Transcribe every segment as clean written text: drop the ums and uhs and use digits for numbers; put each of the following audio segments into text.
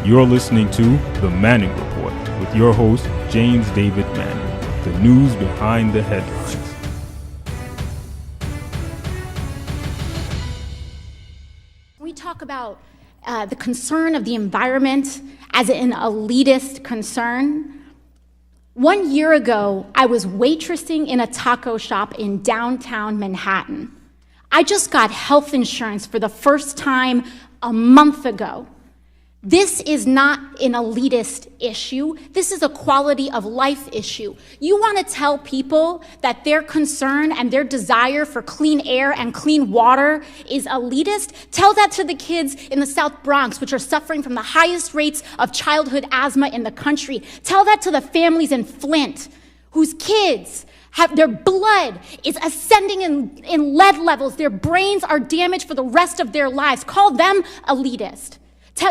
You're listening to The Manning Report with your host, James David Manning. The news behind the headlines. We talk about the concern of the environment as an elitist concern. 1 year ago, I was waitressing in a taco shop in downtown Manhattan. I just got health insurance for the first time a month ago. This is not an elitist issue. This is a quality of life issue. You want to tell people that their concern and their desire for clean air and clean water is elitist? Tell that to the kids in the South Bronx, which are suffering from the highest rates of childhood asthma in the country. Tell that to the families in Flint, whose kids have their blood is ascending in lead levels. Their brains are damaged for the rest of their lives. Call them elitist.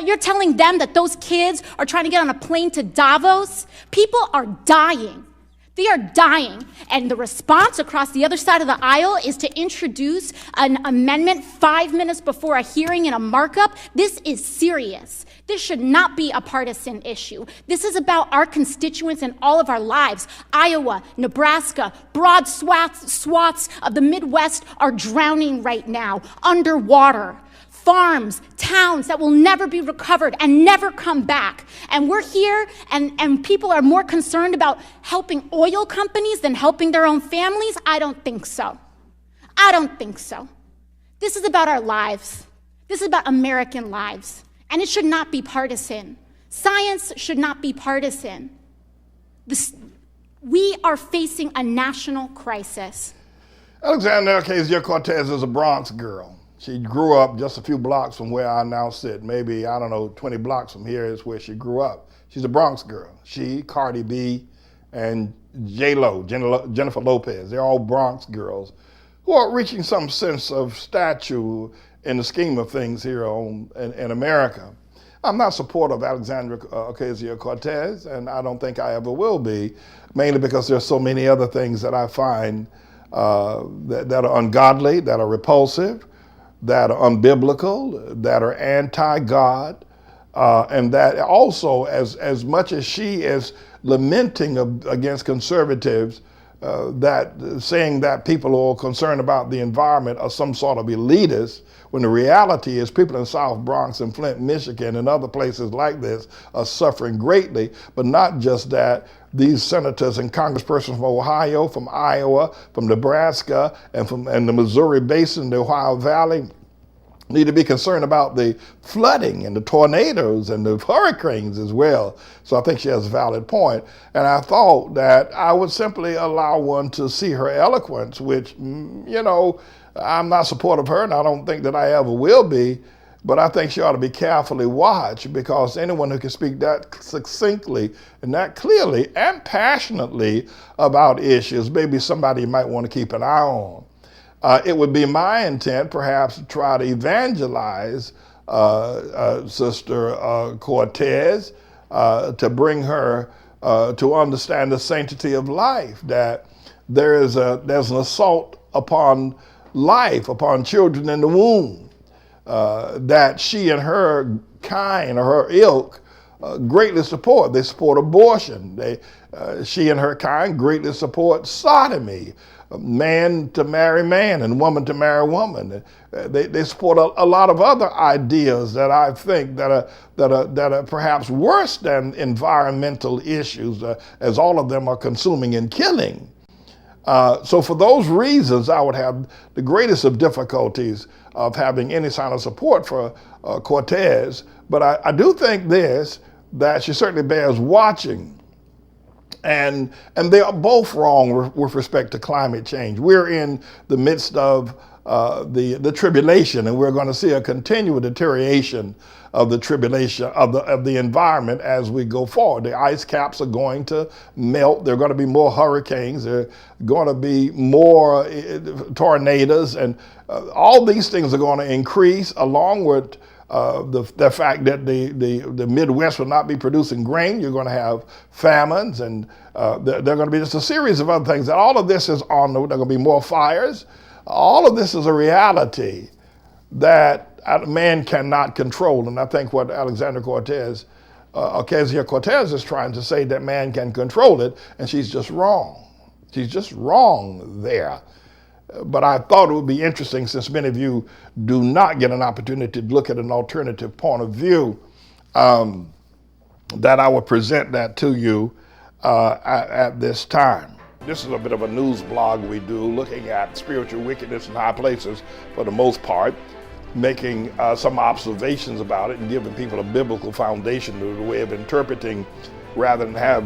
You're telling them that those kids are trying to get on a plane to Davos? People are dying. They are dying. And the response across the other side of the aisle is to introduce an amendment 5 minutes before a hearing in a markup. This is serious. This should not be a partisan issue. This is about our constituents in all of our lives. Iowa, Nebraska, broad swaths of the Midwest are drowning right now, underwater. Farms, towns that will never be recovered and never come back. And we're here and people are more concerned about helping oil companies than helping their own families? I don't think so. I don't think so. This is about our lives. This is about American lives. And it should not be partisan. Science should not be partisan. We are facing a national crisis. Alexandria Ocasio-Cortez is a Bronx girl. She grew up just a few blocks from where I now sit. Maybe, 20 blocks from here is where she grew up. She's a Bronx girl. She, Cardi B, and J-Lo, Jennifer Lopez, they're all Bronx girls who are reaching some sense of stature in the scheme of things here in America. I'm not supportive of Alexandria Ocasio-Cortez, and I don't think I ever will be, mainly because there's so many other things that I find that are ungodly, that are repulsive, that are unbiblical, that are anti-God, and that also, as much as she is lamenting against conservatives, that saying that people who are concerned about the environment are some sort of elitists, when the reality is people in South Bronx and Flint, Michigan, and other places like this are suffering greatly. But not just that, these senators and congresspersons from Ohio, from Iowa, from Nebraska, and the Missouri Basin, the Ohio Valley, need to be concerned about the flooding and the tornadoes and the hurricanes as well. So I think she has a valid point. And I thought that I would simply allow one to see her eloquence, which, I'm not supportive of her, and I don't think that I ever will be, but I think she ought to be carefully watched, because anyone who can speak that succinctly and that clearly and passionately about issues, maybe somebody you might want to keep an eye on. It would be my intent, perhaps, to try to evangelize Sister Cortez, to bring her to understand the sanctity of life, that there's an assault upon life, upon children in the womb, that she and her kind or her ilk greatly support. They support abortion. She and her kind greatly support sodomy, man to marry man and woman to marry woman. They support a lot of other ideas that I think that are perhaps worse than environmental issues, as all of them are consuming and killing. So for those reasons, I would have the greatest of difficulties of having any sign of support for Cortez. But I do think that she certainly bears watching. And they are both wrong with respect to climate change. We're in the midst of the tribulation, and we're going to see a continual deterioration of the tribulation of the environment as we go forward. The ice caps are going to melt. There are going to be more hurricanes. There are going to be more tornadoes, and all these things are going to increase, along with the fact that the Midwest will not be producing grain. You're going to have famines, and there are going to be just a series of other things. And all of this is on. There are going to be more fires. All of this is a reality that man cannot control. And I think what Ocasio-Cortez is trying to say, that man can control it, and she's just wrong. She's just wrong there. But I thought it would be interesting, since many of you do not get an opportunity to look at an alternative point of view, that I would present that to you at this time. This is a bit of a news blog we do, looking at spiritual wickedness in high places for the most part, making some observations about it and giving people a biblical foundation to the way of interpreting, rather than have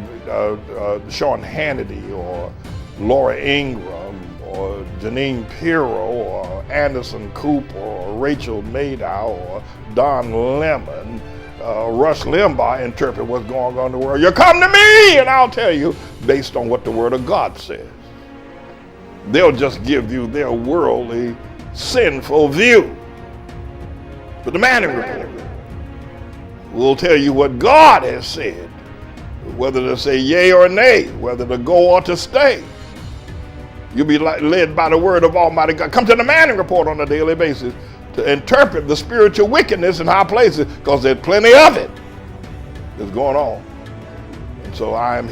Sean Hannity or Laura Ingraham or Janine Pirro or Anderson Cooper or Rachel Maddow or Don Lemon, Rush Limbaugh interpret what's going on in the world. You come to me and I'll tell you based on what the Word of God says. They'll just give you their worldly, sinful view. But the Manning Report will tell you what God has said, whether to say yea or nay, whether to go or to stay. You'll be led by the word of Almighty God. Come to the Manning Report on a daily basis to interpret the spiritual wickedness in high places, because there's plenty of it that's going on. And so I'm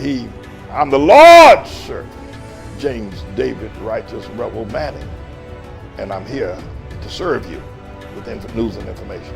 the Lord's servant, James David Righteous Rebel Manning, and I'm here to serve you with news and information.